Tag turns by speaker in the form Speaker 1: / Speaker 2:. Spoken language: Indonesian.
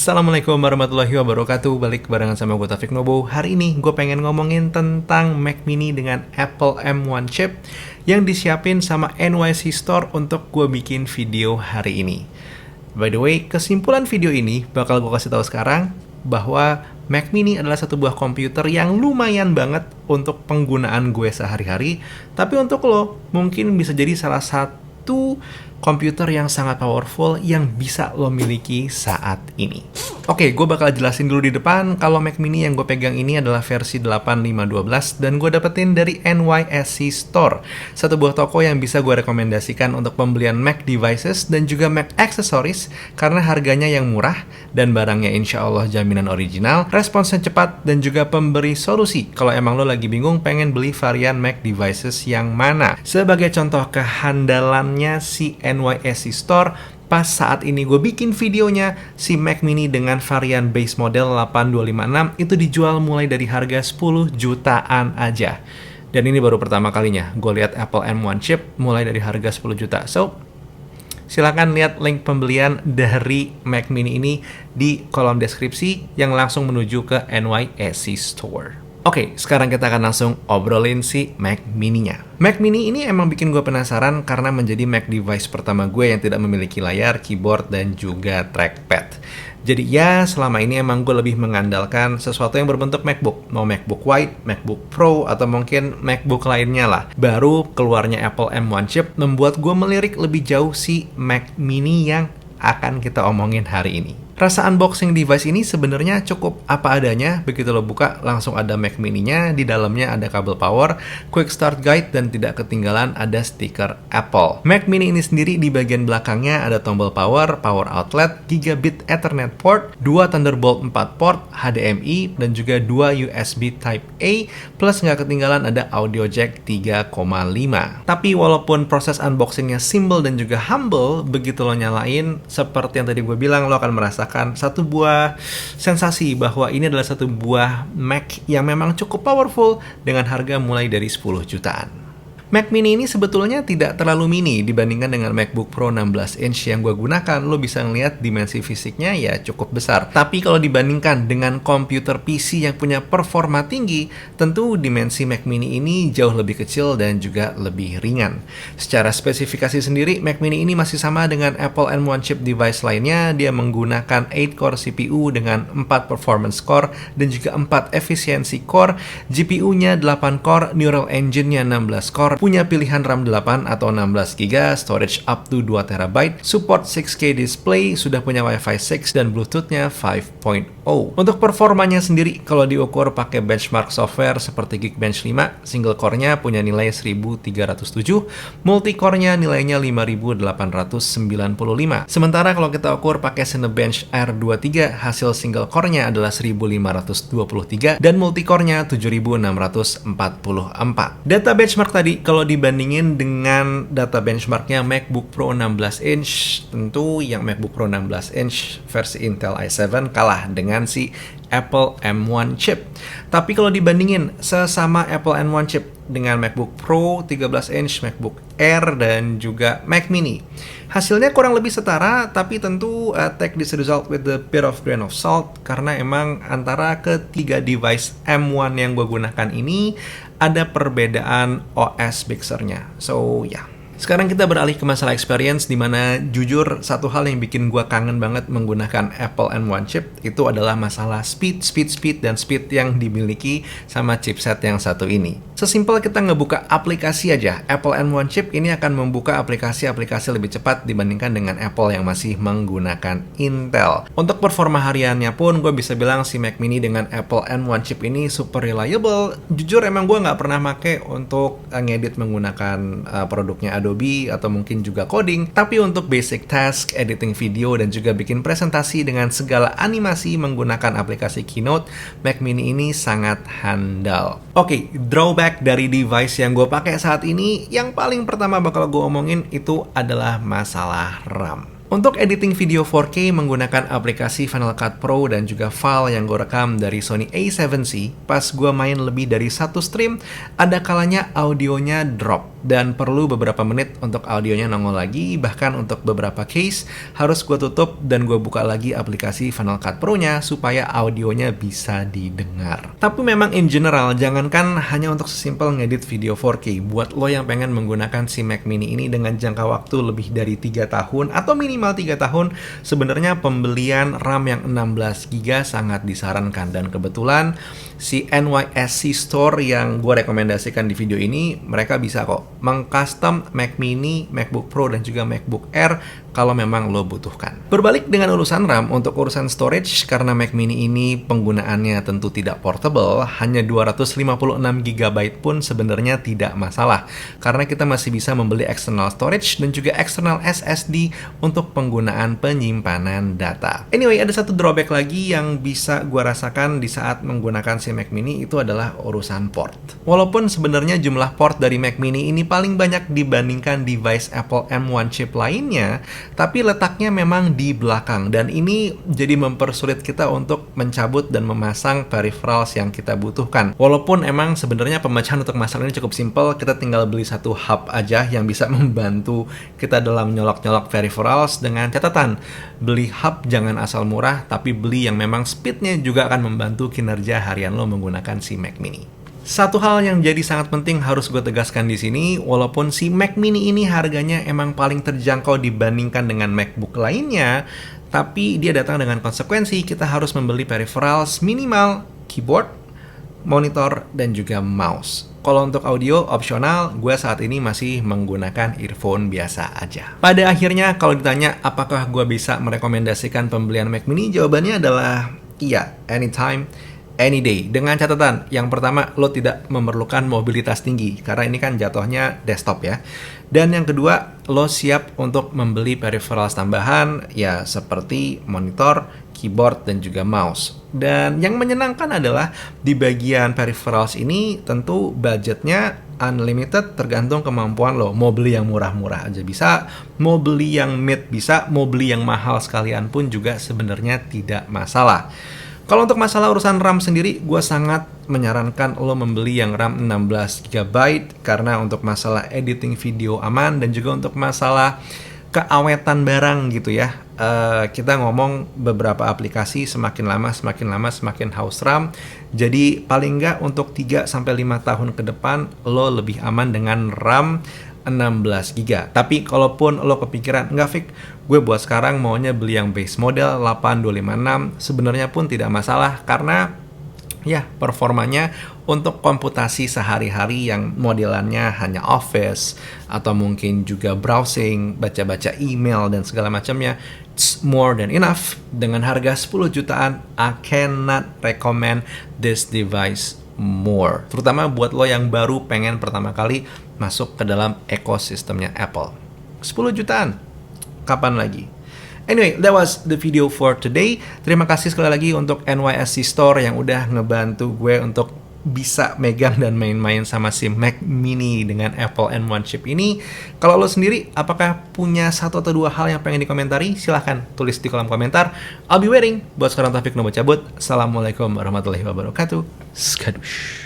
Speaker 1: Assalamualaikum warahmatullahi wabarakatuh. Balik barengan sama gue Taufik Nobo. Hari ini gue pengen ngomongin tentang Mac Mini dengan Apple M1 chip yang disiapin sama NYC Store untuk gue bikin video hari ini. By the way, kesimpulan video ini bakal gue kasih tahu sekarang bahwa Mac Mini adalah satu buah komputer yang lumayan banget untuk penggunaan gue sehari-hari. Tapi untuk lo, mungkin bisa jadi salah satu komputer yang sangat powerful yang bisa lo miliki saat ini. Oke, gue bakal jelasin dulu di depan kalau Mac Mini yang gue pegang ini adalah versi 8512 dan gue dapetin dari NYSC Store, satu buah toko yang bisa gue rekomendasikan untuk pembelian Mac devices dan juga Mac accessories karena harganya yang murah dan barangnya insya Allah jaminan original, responsnya cepat dan juga pemberi solusi kalau emang lo lagi bingung pengen beli varian Mac devices yang mana. Sebagai contoh kehandalannya si NYSC Store, pas saat ini gue bikin videonya, si Mac Mini dengan varian base model 8256 itu dijual mulai dari harga 10 jutaan aja. Dan ini baru pertama kalinya gue lihat Apple M1 chip mulai dari harga 10 juta. So, silakan lihat link pembelian dari Mac Mini ini di kolom deskripsi yang langsung menuju ke NYSC Store. Oke, sekarang kita akan langsung obrolin si Mac Mini-nya. Mac Mini ini emang bikin gue penasaran karena menjadi Mac device pertama gue yang tidak memiliki layar, keyboard, dan juga trackpad. Jadi ya, selama ini emang gue lebih mengandalkan sesuatu yang berbentuk MacBook. Mau MacBook White, MacBook Pro, atau mungkin MacBook lainnya lah. Baru keluarnya Apple M1 chip membuat gue melirik lebih jauh si Mac Mini yang akan kita omongin hari ini. Rasa unboxing device ini sebenarnya cukup apa adanya. Begitu lo buka, langsung ada Mac Mini-nya. Di dalamnya ada kabel power, quick start guide, dan tidak ketinggalan ada stiker Apple. Mac Mini ini sendiri di bagian belakangnya ada tombol power, power outlet, gigabit Ethernet port, 2 Thunderbolt 4 port, HDMI, dan juga 2 USB Type A, plus nggak ketinggalan ada audio jack 3,5. Tapi walaupun proses unboxingnya simple dan juga humble, begitu lo nyalain, seperti yang tadi gue bilang, lo akan merasa satu buah sensasi bahwa ini adalah satu buah Mac yang memang cukup powerful dengan harga mulai dari 10 jutaan. Mac Mini ini sebetulnya tidak terlalu mini dibandingkan dengan MacBook Pro 16 inch yang gue gunakan. Lo bisa ngeliat dimensi fisiknya ya cukup besar. Tapi kalau dibandingkan dengan komputer PC yang punya performa tinggi, tentu dimensi Mac Mini ini jauh lebih kecil dan juga lebih ringan. Secara spesifikasi sendiri, Mac Mini ini masih sama dengan Apple M1 chip device lainnya. Dia menggunakan 8-core CPU dengan 4 performance core dan juga 4 efisiensi core. GPU-nya 8 core, Neural Engine-nya 16 core. Punya pilihan RAM 8 atau 16 GB, storage up to 2 TB, support 6K display, sudah punya Wi-Fi 6 dan Bluetooth-nya 5.0. Untuk performanya sendiri, kalau diukur pakai benchmark software seperti Geekbench 5, single core-nya punya nilai 1307, multi-core-nya nilainya 5895. Sementara kalau kita ukur pakai Cinebench R23, hasil single core-nya adalah 1523 dan multi-core-nya 7644. Data benchmark tadi, kalau dibandingin dengan data benchmarknya MacBook Pro 16 inch, tentu yang MacBook Pro 16 inch versi Intel i7 kalah dengan si Apple M1 chip. Tapi kalau dibandingin sesama Apple M1 chip dengan MacBook Pro 13 inch, MacBook Air, dan juga Mac Mini, hasilnya kurang lebih setara, tapi tentu take this result with a bit of grain of salt karena emang antara ketiga device M1 yang gue gunakan ini ada perbedaan OS mixernya. So ya. Sekarang kita beralih ke masalah experience, dimana jujur satu hal yang bikin gue kangen banget menggunakan Apple M1 chip itu adalah masalah speed dan speed yang dimiliki sama chipset yang satu ini. Sesimpel kita ngebuka aplikasi aja, Apple M1 chip ini akan membuka aplikasi-aplikasi lebih cepat dibandingkan dengan Apple yang masih menggunakan Intel. Untuk performa hariannya pun gue bisa bilang si Mac Mini dengan Apple M1 chip ini super reliable. Jujur emang gue nggak pernah make untuk ngedit menggunakan produknya Adobe atau mungkin juga coding, tapi untuk basic task, editing video, dan juga bikin presentasi dengan segala animasi menggunakan aplikasi Keynote, Mac Mini ini sangat handal. Oke, drawback dari device yang gue pakai saat ini, yang paling pertama bakal gue omongin itu adalah masalah RAM. Untuk editing video 4K menggunakan aplikasi Final Cut Pro dan juga file yang gue rekam dari Sony A7C, pas gue main lebih dari satu stream, ada kalanya audionya drop. dan perlu beberapa menit untuk audionya nongol lagi. Bahkan untuk beberapa case harus gue tutup dan gue buka lagi aplikasi Final Cut Pro-nya supaya audionya bisa didengar. Tapi memang in general, jangankan hanya untuk sesimpel ngedit video 4K, buat lo yang pengen menggunakan si Mac Mini ini dengan jangka waktu lebih dari 3 tahun atau minimal 3 tahun, sebenarnya pembelian RAM yang 16GB sangat disarankan. Dan kebetulan si NYSC Store yang gue rekomendasikan di video ini, mereka bisa kok mengcustom Mac Mini, MacBook Pro, dan juga MacBook Air kalau memang lo butuhkan. Berbalik dengan urusan RAM, untuk urusan storage, karena Mac Mini ini penggunaannya tentu tidak portable, hanya 256GB pun sebenarnya tidak masalah, karena kita masih bisa membeli external storage dan juga external SSD untuk penggunaan penyimpanan data. Anyway, ada satu drawback lagi yang bisa gue rasakan di saat menggunakan si Mac Mini, itu adalah urusan port. Walaupun sebenarnya jumlah port dari Mac Mini ini paling banyak dibandingkan device Apple M1 chip lainnya, tapi letaknya memang di belakang, dan ini jadi mempersulit kita untuk mencabut dan memasang peripherals yang kita butuhkan. Walaupun emang sebenarnya pemecahan untuk masalah ini cukup simpel, kita tinggal beli satu hub aja yang bisa membantu kita dalam nyolok-nyolok peripherals, dengan catatan, beli hub jangan asal murah, tapi beli yang memang speednya juga akan membantu kinerja harian lo menggunakan si Mac Mini. Satu hal yang jadi sangat penting harus gue tegaskan di sini, walaupun si Mac Mini ini harganya emang paling terjangkau dibandingkan dengan MacBook lainnya, tapi dia datang dengan konsekuensi kita harus membeli peripherals minimal keyboard, monitor, dan juga mouse. Kalau untuk audio opsional, gue saat ini masih menggunakan earphone biasa aja. Pada akhirnya, kalau ditanya apakah gue bisa merekomendasikan pembelian Mac Mini, jawabannya adalah iya, anytime, any day. Dengan catatan, yang pertama, lo tidak memerlukan mobilitas tinggi, karena ini kan jatuhnya desktop ya. Dan yang kedua, lo siap untuk membeli peripherals tambahan, ya seperti monitor, keyboard, dan juga mouse. Dan yang menyenangkan adalah, di bagian peripherals ini, tentu budgetnya unlimited tergantung kemampuan lo. Mau beli yang murah-murah aja bisa, mau beli yang mid bisa, mau beli yang mahal sekalian pun juga sebenarnya tidak masalah. Kalau untuk masalah urusan RAM sendiri, gue sangat menyarankan lo membeli yang RAM 16GB, karena untuk masalah editing video aman dan juga untuk masalah keawetan barang gitu ya. Kita ngomong beberapa aplikasi semakin lama semakin haus RAM. Jadi paling nggak untuk 3-5 tahun ke depan lo lebih aman dengan RAM 16GB. Tapi kalaupun lo kepikiran, nggak Fik, gue buat sekarang maunya beli yang base model 8256, sebenarnya pun tidak masalah, karena ya performanya untuk komputasi sehari-hari yang modelannya hanya office atau mungkin juga browsing, baca-baca email dan segala macamnya, it's more than enough. Dengan harga 10 jutaan, I cannot recommend this device more. Terutama buat lo yang baru pengen pertama kali masuk ke dalam ekosistemnya Apple. 10 jutaan, kapan lagi? Anyway, that was the video for today. Terima kasih sekali lagi untuk NYSC Store yang udah ngebantu gue untuk bisa megang dan main-main sama si Mac Mini dengan Apple M1 chip ini. Kalau lo sendiri, apakah punya satu atau dua hal yang pengen dikomentari? Silahkan tulis di kolom komentar. I'll be waiting. Buat sekarang Taufik Nobo cabut. Assalamualaikum warahmatullahi wabarakatuh. Skadush.